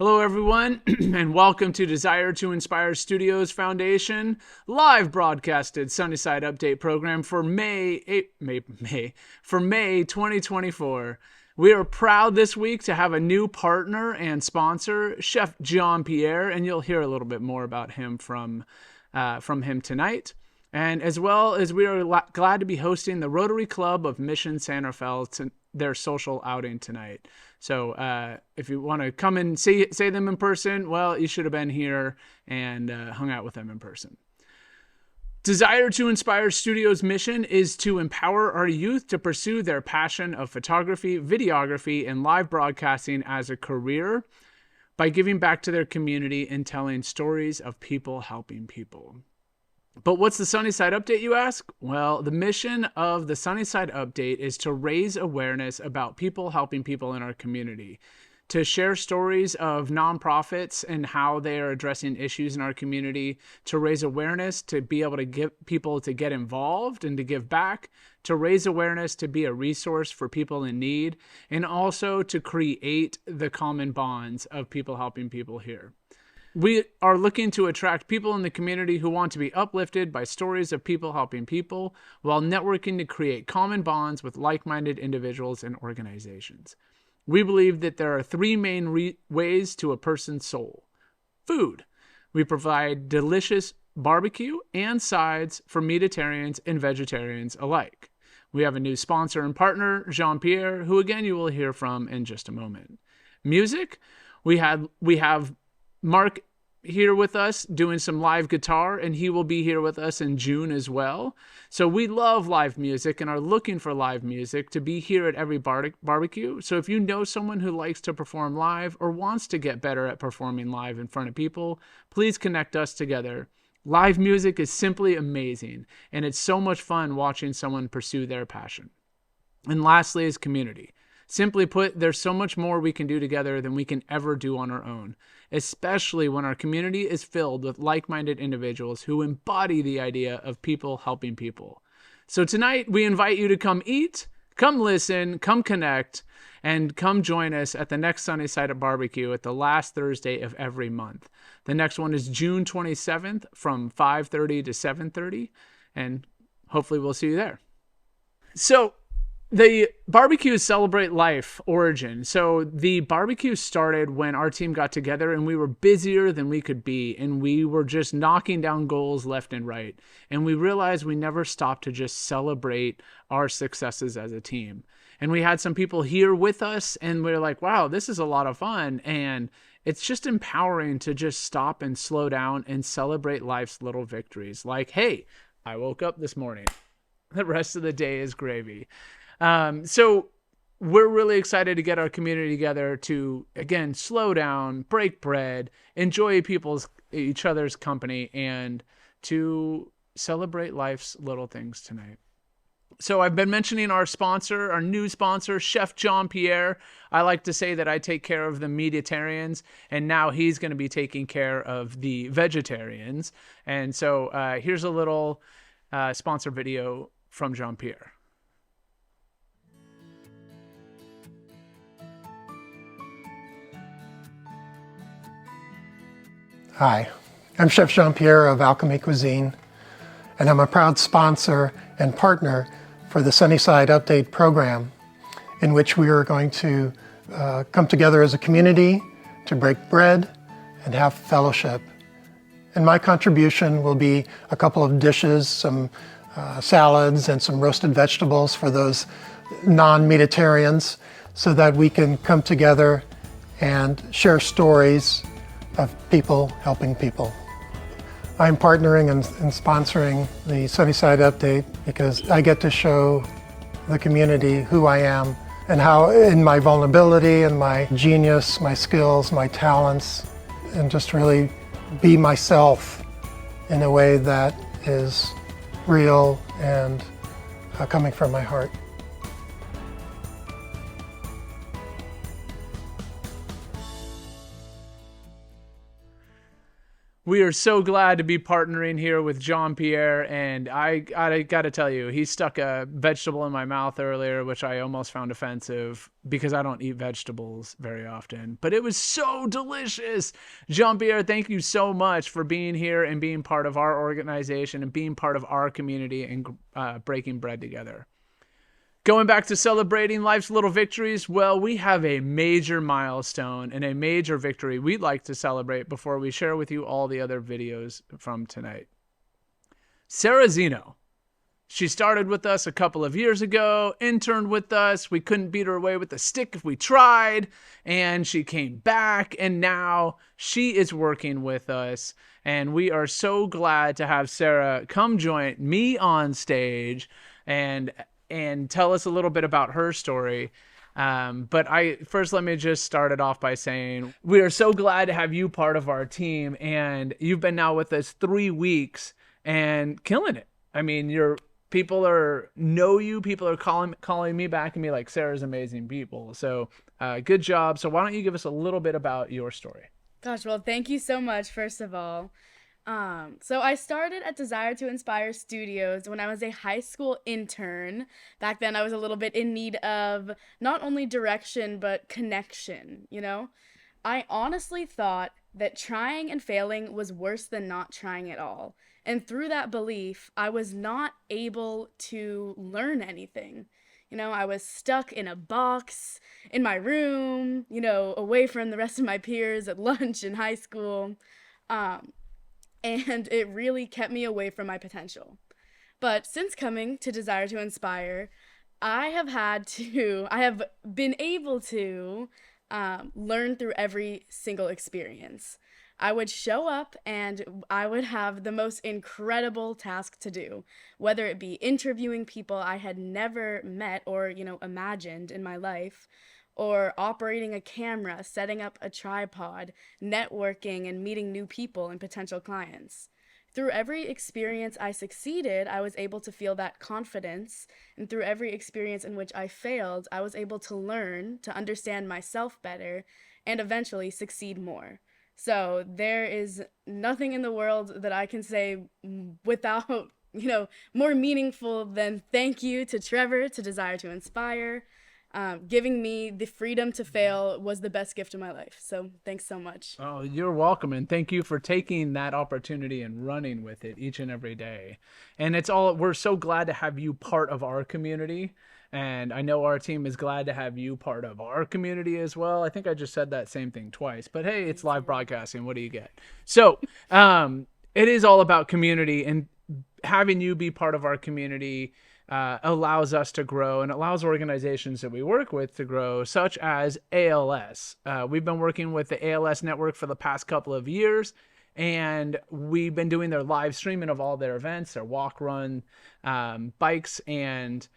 Hello, everyone, and welcome to Desire to Inspire Studios Foundation live broadcasted SunnySide Update program for May 2024. We are proud this week to have a new partner and sponsor, Chef Jean-Pierre, and you'll hear a little bit more about him from him tonight. And as well as we are glad to be hosting the Rotary Club of Mission San Rafael to their social outing tonight. So if you want to come and say them in person, well, you should have been here and hung out with them in person. Desire to Inspire Studios' mission is to empower our youth to pursue their passion of photography, videography, and live broadcasting as a career by giving back to their community and telling stories of people helping people. But what's the SunnySide Update, you ask? Well, the mission of the SunnySide Update is to raise awareness about people helping people in our community, to share stories of nonprofits and how they are addressing issues in our community, to raise awareness, to be able to get people to get involved and to give back, to raise awareness, to be a resource for people in need, and also to create the common bonds of people helping people here. We are looking to attract people in the community who want to be uplifted by stories of people helping people while networking to create common bonds with like-minded individuals and organizations. We believe that there are three main ways to a person's soul. Food. We provide delicious barbecue and sides for meatitarians and vegetarians alike. We have a new sponsor and partner, Jean-Pierre, who again you will hear from in just a moment. Music. We have Mark here with us doing some live guitar, and he will be here with us in June as well. So we love live music and are looking for live music to be here at every barbecue. So if you know someone who likes to perform live or wants to get better at performing live in front of people, please connect us together. Live music is simply amazing, and it's so much fun watching someone pursue their passion. And lastly is community. Simply put, there's so much more we can do together than we can ever do on our own, especially when our community is filled with like-minded individuals who embody the idea of people helping people. So tonight, we invite you to come eat, come listen, come connect, and come join us at the next SunnySide Barbecue at the last Thursday of every month. The next one is June 27th from 5:30 to 7:30, and hopefully we'll see you there. So, the barbecues celebrate life origin. So the barbecue started when our team got together and we were busier than we could be. And we were just knocking down goals left and right. And we realized we never stopped to just celebrate our successes as a team. And we had some people here with us and we were like, wow, this is a lot of fun. And it's just empowering to just stop and slow down and celebrate life's little victories. Like, hey, I woke up this morning. The rest of the day is gravy. So we're really excited to get our community together to, again, slow down, break bread, enjoy each other's company, and to celebrate life's little things tonight. So I've been mentioning our sponsor, our new sponsor, Chef Jean-Pierre. I like to say that I take care of the meatitarians, and now he's going to be taking care of the vegetarians. And so here's a little sponsor video from Jean-Pierre. Hi, I'm Chef Jean-Pierre of Alchemy Cuisine, and I'm a proud sponsor and partner for the SunnySide Update program, in which we are going to come together as a community to break bread and have fellowship. And my contribution will be a couple of dishes, some salads and some roasted vegetables for those non-meatitarians, so that we can come together and share stories of people helping people. I'm partnering and sponsoring the SunnySide Update because I get to show the community who I am and how in my vulnerability and my genius, my skills, my talents, and just really be myself in a way that is real and coming from my heart. We are so glad to be partnering here with Jean-Pierre, and I gotta tell you, he stuck a vegetable in my mouth earlier, which I almost found offensive because I don't eat vegetables very often, but it was so delicious. Jean-Pierre, thank you so much for being here and being part of our organization and being part of our community and breaking bread together. Going back to celebrating life's little victories, well, we have a major milestone and a major victory we'd like to celebrate before we share with you all the other videos from tonight. Sarah Zeno. She started with us a couple of years ago, interned with us. We couldn't beat her away with a stick if we tried, and she came back, and now she is working with us. And we are so glad to have Sarah come join me on stage and tell us a little bit about her story. But first, let me just start it off by saying we are so glad to have you part of our team, and you've been now with us 3 weeks and killing it. I mean, people know you. People are calling me back and be like, Sarah's amazing people. So good job. So why don't you give us a little bit about your story? Gosh, well, thank you so much, first of all. So I started at Desire to Inspire Studios when I was a high school intern. Back then I was a little bit in need of not only direction, but connection, you know? I honestly thought that trying and failing was worse than not trying at all. And through that belief, I was not able to learn anything. You know, I was stuck in a box in my room, you know, away from the rest of my peers at lunch in high school. And it really kept me away from my potential. But since coming to Desire to Inspire, I have been able to learn through every single experience. I would show up and I would have the most incredible task to do, whether it be interviewing people I had never met or, you know, imagined in my life, or operating a camera, setting up a tripod, networking, and meeting new people and potential clients. Through every experience I succeeded, I was able to feel that confidence, and through every experience in which I failed, I was able to learn, to understand myself better, and eventually succeed more. So there is nothing in the world that I can say without, you know, more meaningful than thank you to Trevor, to Desire to Inspire. Giving me the freedom to fail was the best gift of my life. So thanks so much. Oh, you're welcome. And thank you for taking that opportunity and running with it each and every day. And we're so glad to have you part of our community. And I know our team is glad to have you part of our community as well. I think I just said that same thing twice, but hey, it's live broadcasting. What do you get? So it is all about community, and having you be part of our community allows us to grow and allows organizations that we work with to grow, such as ALS. We've been working with the ALS network for the past couple of years, and we've been doing their live streaming of all their events, their walk, run, bikes. And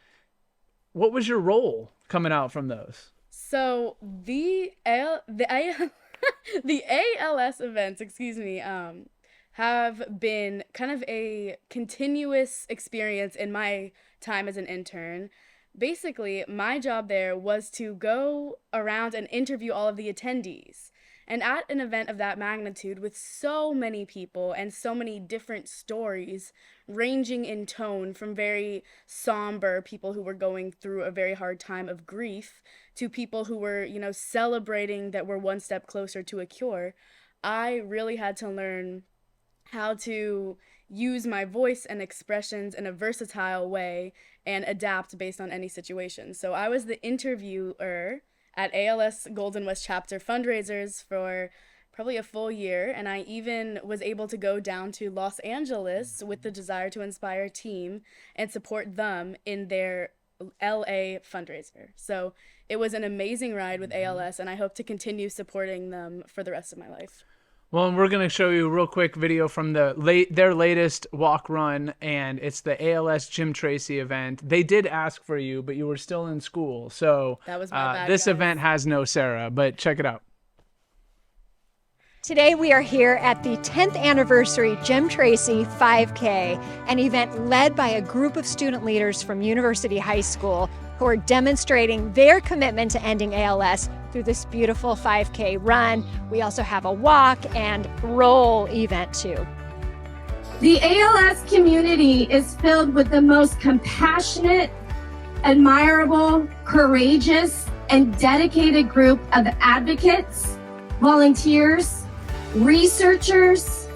what was your role coming out from those? So the ALS events, have been kind of a continuous experience in my time as an intern. Basically, my job there was to go around and interview all of the attendees. And at an event of that magnitude, with so many people and so many different stories, ranging in tone from very somber people who were going through a very hard time of grief to people who were, you know, celebrating that we're one step closer to a cure, I really had to learn how to use my voice and expressions in a versatile way and adapt based on any situation. So I was the interviewer at ALS Golden West Chapter fundraisers for probably a full year, and I even was able to go down to Los Angeles with the Desire to Inspire team and support them in their LA fundraiser. So it was an amazing ride with ALS, and I hope to continue supporting them for the rest of my life. Well, and we're going to show you a real quick video from their latest walk run, and it's the ALS Jim Tracy event. They did ask for you, but you were still in school. So that was my bad, this guys. event has no Sarah, but check it out. Today we are here at the 10th anniversary Jim Tracy 5K, an event led by a group of student leaders from University High School who are demonstrating their commitment to ending ALS through this beautiful 5K run. We also have a walk and roll event too. The ALS community is filled with the most compassionate, admirable, courageous, and dedicated group of advocates, volunteers, researchers,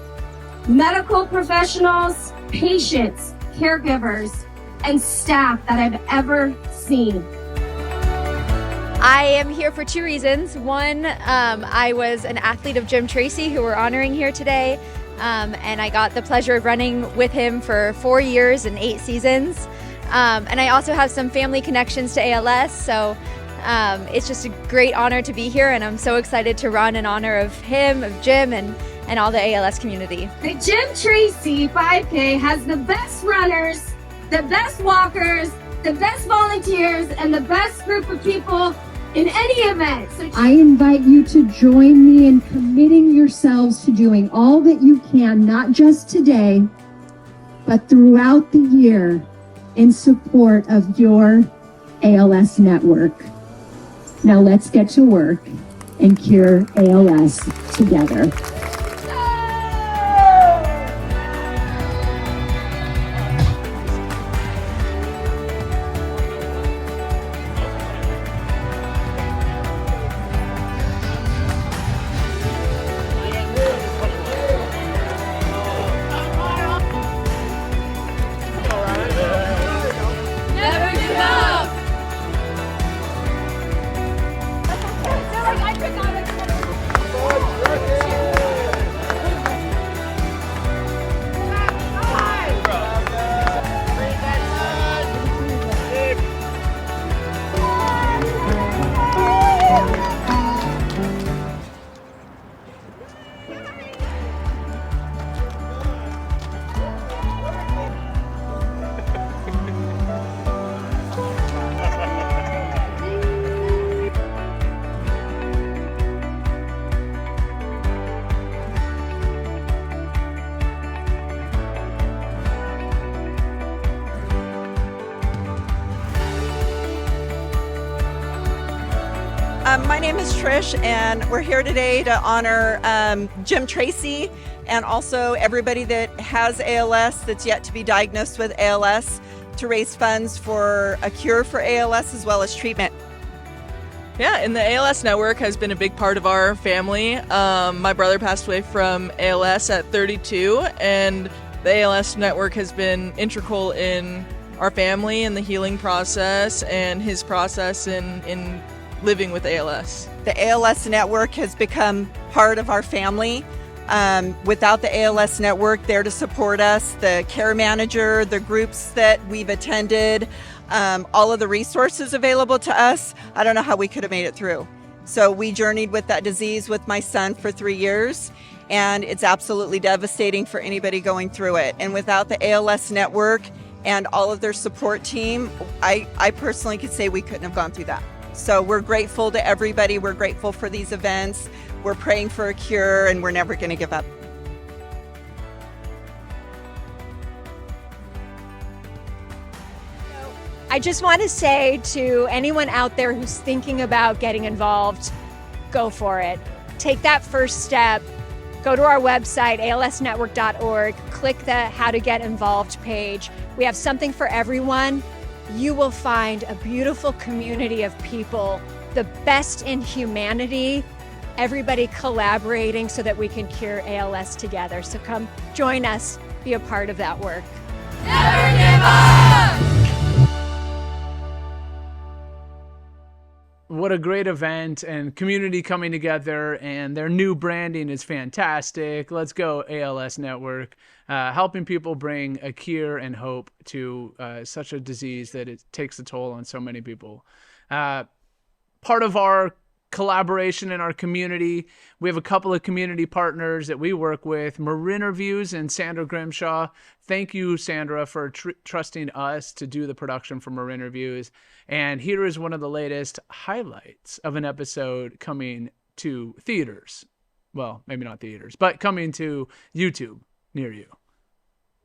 medical professionals, patients, caregivers, and staff that I've ever seen. I am here for two reasons. One, I was an athlete of Jim Tracy, who we're honoring here today, and I got the pleasure of running with him for 4 years and 8 seasons. And I also have some family connections to ALS, so it's just a great honor to be here, and I'm so excited to run in honor of him, of Jim, and all the ALS community. The Jim Tracy 5K has the best runners, the best walkers, the best volunteers, and the best group of people in any event. I invite you to join me in committing yourselves to doing all that you can, not just today, but throughout the year in support of your ALS network. Now let's get to work and cure ALS together. My name is Trish, and we're here today to honor Jim Tracy and also everybody that has ALS that's yet to be diagnosed with ALS, to raise funds for a cure for ALS as well as treatment. Yeah, and the ALS Network has been a big part of our family. My brother passed away from ALS at 32, and the ALS Network has been integral in our family and the healing process and his process in living with ALS. The ALS Network has become part of our family. Without the ALS Network there to support us, the care manager, the groups that we've attended, all of the resources available to us, I don't know how we could have made it through. So we journeyed with that disease with my son for 3 years, and it's absolutely devastating for anybody going through it. And without the ALS Network and all of their support team, I personally could say we couldn't have gone through that. So we're grateful to everybody. We're grateful for these events. We're praying for a cure, and we're never going to give up. I just want to say to anyone out there who's thinking about getting involved, go for it. Take that first step. Go to our website, alsnetwork.org, click the How to Get Involved page. We have something for everyone. You will find a beautiful community of people, the best in humanity, everybody collaborating so that we can cure ALS together. So come join us, be a part of that work. Never give up! What a great event and community coming together, and their new branding is fantastic. Let's go ALS Network, helping people bring a cure and hope to such a disease that it takes a toll on so many people. Part of our collaboration in our community, we have a couple of community partners that we work with, Marin Reviews and Sandra Grimshaw. Thank you, Sandra, for trusting us to do the production for Marin Reviews. And here is one of the latest highlights of an episode coming to theaters. Well, maybe not theaters, but coming to YouTube near you.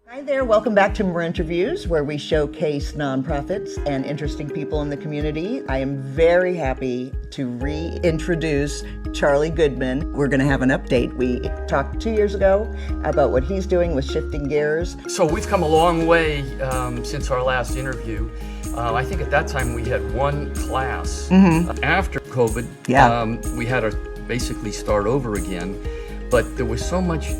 Hi there, welcome back to More Interviews, where we showcase nonprofits and interesting people in the community. I am very happy to reintroduce Charlie Goodman. We're going to have an update. We talked 2 years ago about what he's doing with Shifting Gears. So we've come a long way since our last interview. I think at that time we had one class. After COVID, we had to basically start over again. But there was so much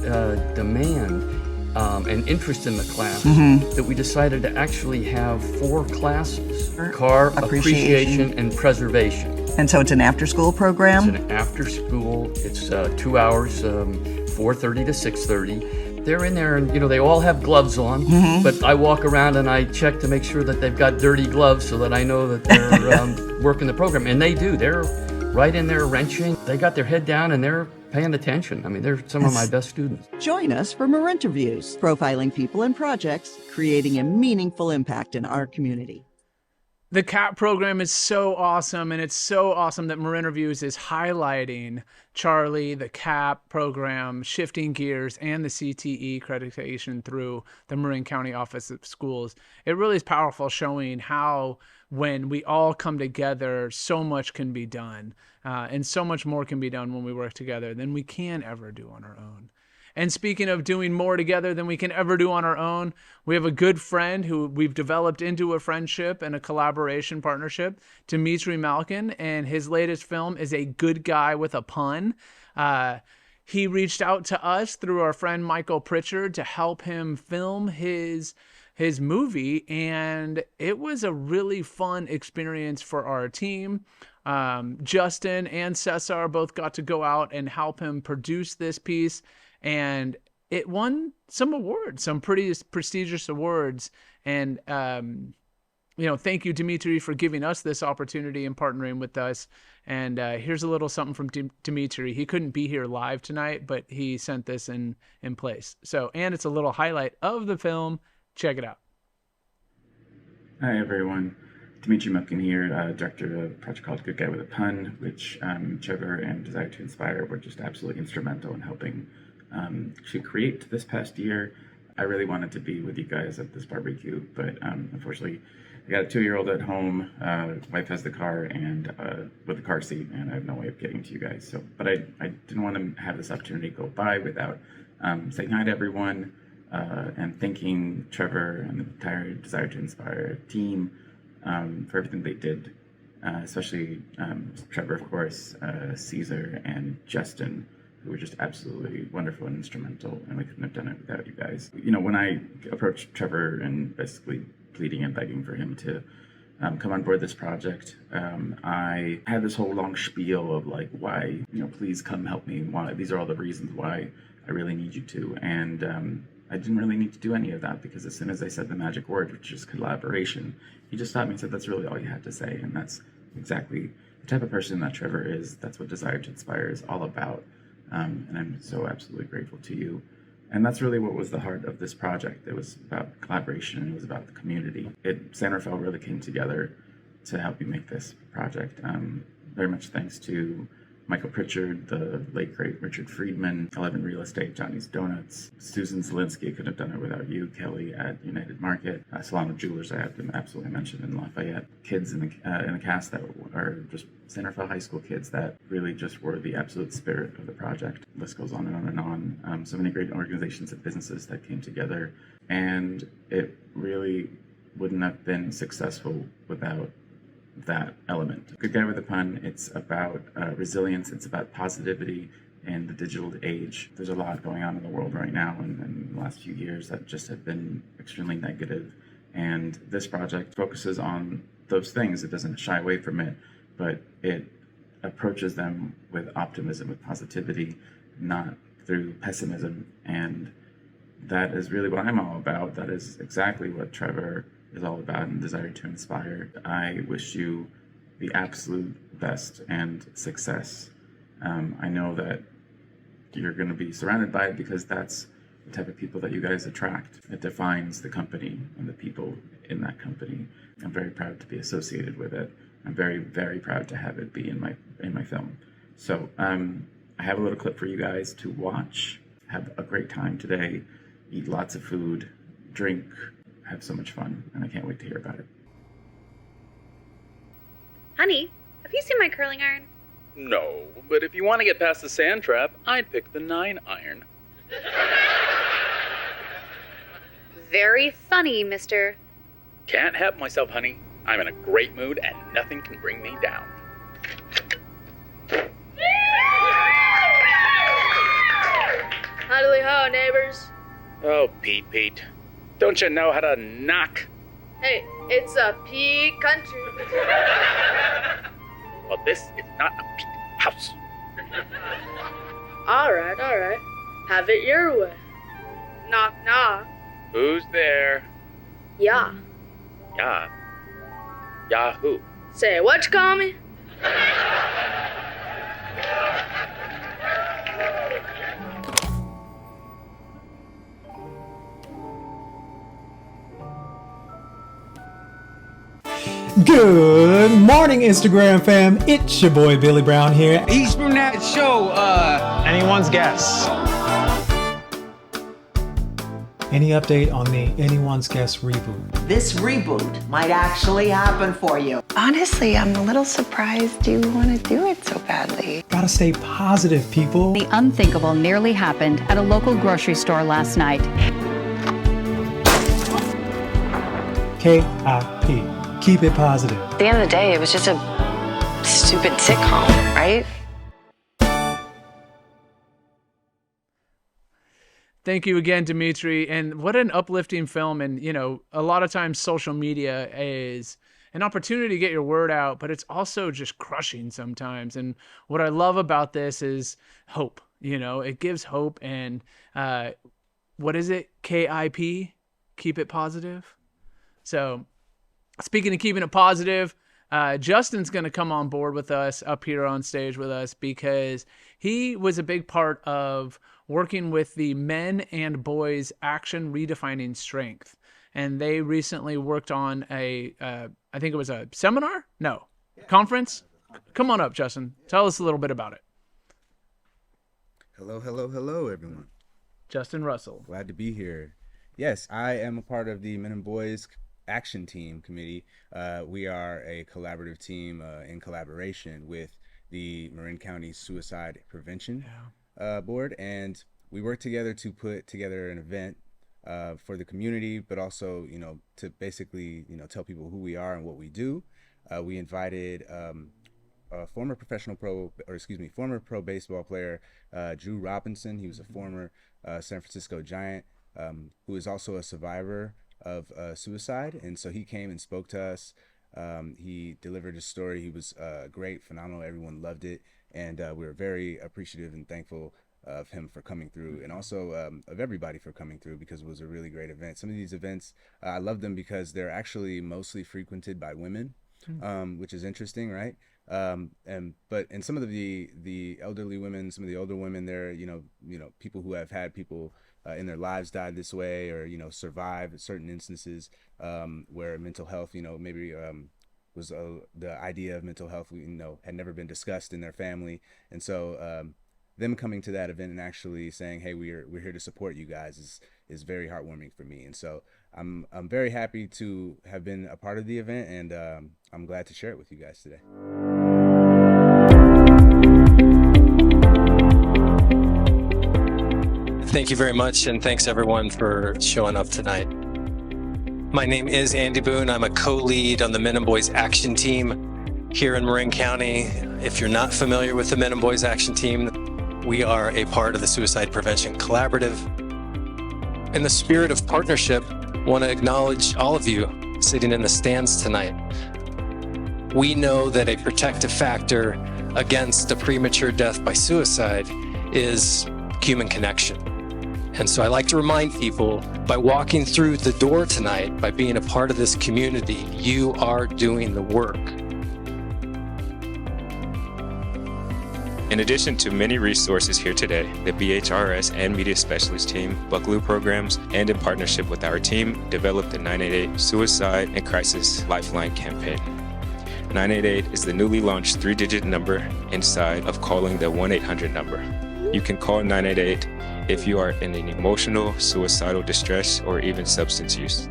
demand and interest in the class that we decided to actually have 4 classes: car appreciation and preservation. And so it's an after-school program? It's an after-school. It's 2 hours, 4:30 to 6:30. They're in there, and they all have gloves on. But I walk around and I check to make sure that they've got dirty gloves, so that I know that they're working the program. And they do. They're right in there wrenching. They got their head down and they're paying attention. I mean, they're some of my best students. Join us for More Interviews, profiling people and projects, creating a meaningful impact in our community. The CAP program is so awesome, and it's so awesome that More Interviews is highlighting Charlie, the CAP program, Shifting Gears, and the CTE accreditation through the Marin County Office of Schools. It really is powerful, showing how when we all come together, so much can be done, and so much more can be done when we work together than we can ever do on our own. And speaking of doing more together than we can ever do on our own, we have a good friend who we've developed into a friendship and a collaboration partnership, Dimitri Malkin, and his latest film is A Good Guy with a Pun. He reached out to us through our friend Michael Pritchard to help him film his movie, and it was a really fun experience for our team. Justin and Cesar both got to go out and help him produce this piece, and it won some awards, some pretty prestigious awards. And, thank you, Dimitri, for giving us this opportunity and partnering with us. And here's a little something from Dimitri. He couldn't be here live tonight, but he sent this in place. So, and it's a little highlight of the film. Check it out. Hi, everyone. Dimitri Malkin here, director of a project called Good Guy with a Pun, which Trevor and Desire to Inspire were just absolutely instrumental in helping to create this past year. I really wanted to be with you guys at this barbecue, but unfortunately, I got a 2-year-old at home. Wife has the car and with the car seat, and I have no way of getting to you guys. So, but I didn't want to have this opportunity go by without saying hi to everyone and thanking Trevor and the entire Desire to Inspire team for everything they did, especially Trevor, of course, Caesar, and Justin, who were just absolutely wonderful and instrumental, and we couldn't have done it without you guys. When I approached Trevor and basically pleading and begging for him to come on board this project, I had this whole long spiel of like, why, please come help me, why, these are all the reasons why I really need you to, and I didn't really need to do any of that, because as soon as I said the magic word, which is collaboration, he just stopped me and said, that's really all you had to say, and that's exactly the type of person that Trevor is. That's what Desire to Inspire is all about. And I'm so absolutely grateful to you. And that's really what was the heart of this project. It was about collaboration, and it was about the community. San Rafael really came together to help you make this project. Very much thanks to Michael Pritchard, the late great Richard Friedman, 11 Real Estate, Johnny's Donuts, Susan Zielinski, couldn't have done it without you, Kelly at United Market, Solano Jewelers, I have to absolutely mention, in Lafayette, kids in the cast that are just San Rafael High School kids that really just were the absolute spirit of the project. The list goes on and on and on. So many great organizations and businesses that came together, and it really wouldn't have been successful without that element. Good Guy with a Pun, it's about resilience, it's about positivity in the digital age. There's a lot going on in the world right now, and in the last few years that just have been extremely negative. And this project focuses on those things. It doesn't shy away from it, but it approaches them with optimism, with positivity, not through pessimism. And that is really what I'm all about. That is exactly what Trevor is all about and Desire to Inspire. I wish you the absolute best and success. I know that you're going to be surrounded by it, because that's the type of people that you guys attract. It defines the company and the people in that company. I'm very proud to be associated with it. I'm very, very proud to have it be in my film. So I have a little clip for you guys to watch. Have a great time today. Eat lots of food. drink, have so much fun, and I can't wait to hear about it. Honey, have you seen my curling iron? No, but if you want to get past the sand trap, I'd pick the 9-iron. Very funny, mister. Can't help myself, honey. I'm in a great mood and nothing can bring me down. Howdy ho, neighbors. Oh, Pete. Don't you know how to knock? Hey, it's a pea country. Well, this is not a Pete house. All right. Have it your way. Knock, knock. Who's there? Yeah. Yahoo. Say, what you call me? Good morning, Instagram fam. It's your boy Billy Brown here. He's from that show, Anyone's Guess. Any update on the Anyone's Guess reboot? This reboot might actually happen for you. Honestly, I'm a little surprised you want to do it so badly. Gotta stay positive, people. The unthinkable nearly happened at a local grocery store last night. KIP. Keep it positive. At the end of the day, it was just a stupid sitcom, right? Thank you again, Dimitri. And what an uplifting film. And, you know, a lot of times social media is an opportunity to get your word out, but it's also just crushing sometimes. And what I love about this is hope. You know, it gives hope. And what is it? KIP? Keep it positive. So speaking of keeping it positive, Justin's going to come on board with us up here on stage with us because he was a big part of working with the Men and Boys Action Redefining Strength. And they recently worked on I think it was a seminar? No, conference? Come on up, Justin. Tell us a little bit about it. Hello, everyone. Justin Russell. Glad to be here. Yes, I am a part of the Men and Boys Action Team Committee. We are a collaborative team in collaboration with the Marin County Suicide Prevention Board, and we work together to put together an event for the community, but also, you know, to basically, you know, tell people who we are and what we do. We invited a former former pro baseball player, Drew Robinson. He was a former San Francisco Giant, who is also a survivor of suicide, and so he came and spoke to us. He delivered his story. He was great, phenomenal. Everyone loved it, and we were very appreciative and thankful of him for coming through, and also of everybody for coming through, because it was a really great event. Some of these events, I love them because they're actually mostly frequented by women, which is interesting, right? But some of the elderly women, some of the older women, they're you know people who have had people in their lives died this way, or you know survived certain instances where mental health, you know, maybe was the idea of mental health, you know, had never been discussed in their family, and so them coming to that event and actually saying, hey, we're here to support you guys is very heartwarming for me. And so I'm very happy to have been a part of the event, and I'm glad to share it with you guys today. Thank you very much, and thanks everyone for showing up tonight. My name is Andy Boone. I'm a co-lead on the Men and Boys Action Team here in Marin County. If you're not familiar with the Men and Boys Action Team, we are a part of the Suicide Prevention Collaborative. In the spirit of partnership, I want to acknowledge all of you sitting in the stands tonight. We know that a protective factor against a premature death by suicide is human connection. And so I like to remind people, by walking through the door tonight, by being a part of this community, you are doing the work. In addition to many resources here today, the BHRS and Media Specialist team, Buckaloo Programs, and in partnership with our team, developed the 988 Suicide and Crisis Lifeline campaign. 988 is the newly launched 3-digit number inside of calling the 1-800 number. You can call 988 if you are in an emotional, suicidal distress, or even substance use.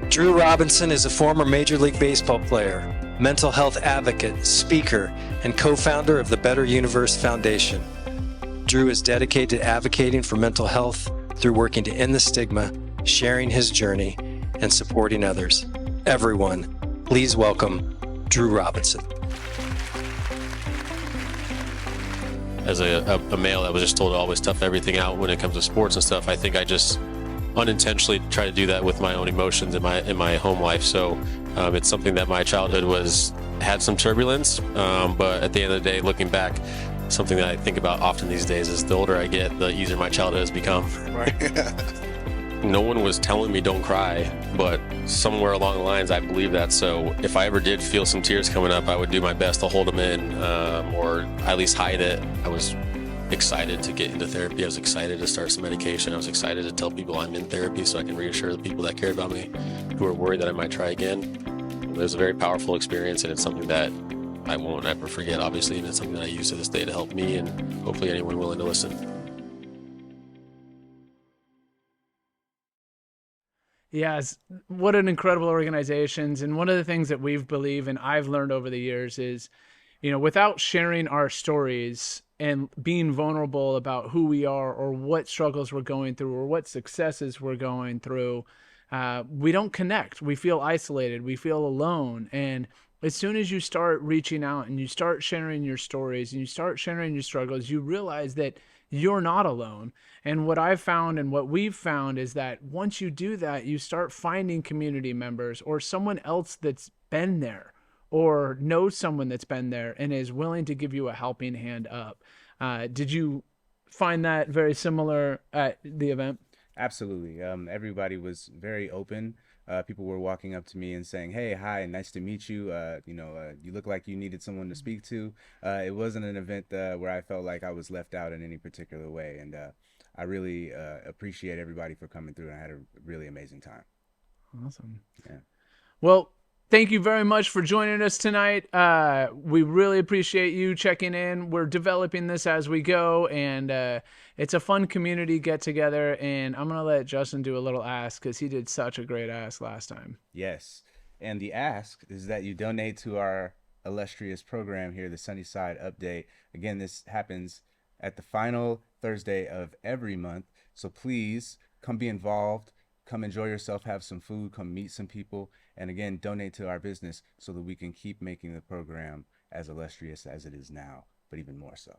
Drew Robinson is a former Major League Baseball player, mental health advocate, speaker, and co-founder of the Better Universe Foundation. Drew is dedicated to advocating for mental health through working to end the stigma, sharing his journey, and supporting others. Everyone, please welcome Drew Robinson. As a male that was just told to always tough everything out when it comes to sports and stuff, I think I just unintentionally try to do that with my own emotions in my home life. So it's something that my childhood had some turbulence, but at the end of the day, looking back, something that I think about often these days is the older I get, the easier my childhood has become. No one was telling me don't cry, but somewhere along the lines I believe that. So if I ever did feel some tears coming up, I would do my best to hold them in, or at least hide it. I was excited to get into therapy. I was excited to start some medication. I was excited to tell people I'm in therapy so I can reassure the people that care about me who are worried that I might try again. It was a very powerful experience, and it's something that I won't ever forget, obviously, and it's something that I use to this day to help me and hopefully anyone willing to listen. Yes, what an incredible organizations. And one of the things that we've believed and I've learned over the years is, without sharing our stories and being vulnerable about who we are or what struggles we're going through or what successes we're going through, we don't connect. We feel isolated. We feel alone. And as soon as you start reaching out and you start sharing your stories and you start sharing your struggles, you realize that you're not alone. And what I've found and what we've found is that once you do that, you start finding community members or someone else that's been there or knows someone that's been there and is willing to give you a helping hand up. Did you find that very similar at the event? Absolutely. Everybody was very open. People were walking up to me and saying, "Hey, hi, nice to meet you. You look like you needed someone to speak to." It wasn't an event where I felt like I was left out in any particular way. And I really appreciate everybody for coming through. And I had a really amazing time. Awesome. Yeah. Well, thank you very much for joining us tonight. We really appreciate you checking in. We're developing this as we go, and it's a fun community get together. And I'm going to let Justin do a little ask because he did such a great ask last time. Yes. And the ask is that you donate to our illustrious program here, the SunnySide Update. Again, this happens at the final Thursday of every month. So please come be involved. Come enjoy yourself, have some food, come meet some people, and again, donate to our business so that we can keep making the program as illustrious as it is now, but even more so.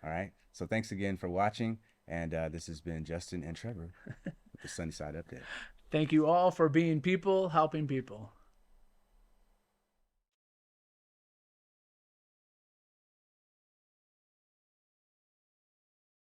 All right? So thanks again for watching, and this has been Justin and Trevor with the SunnySide Update. Thank you all for being people, helping people.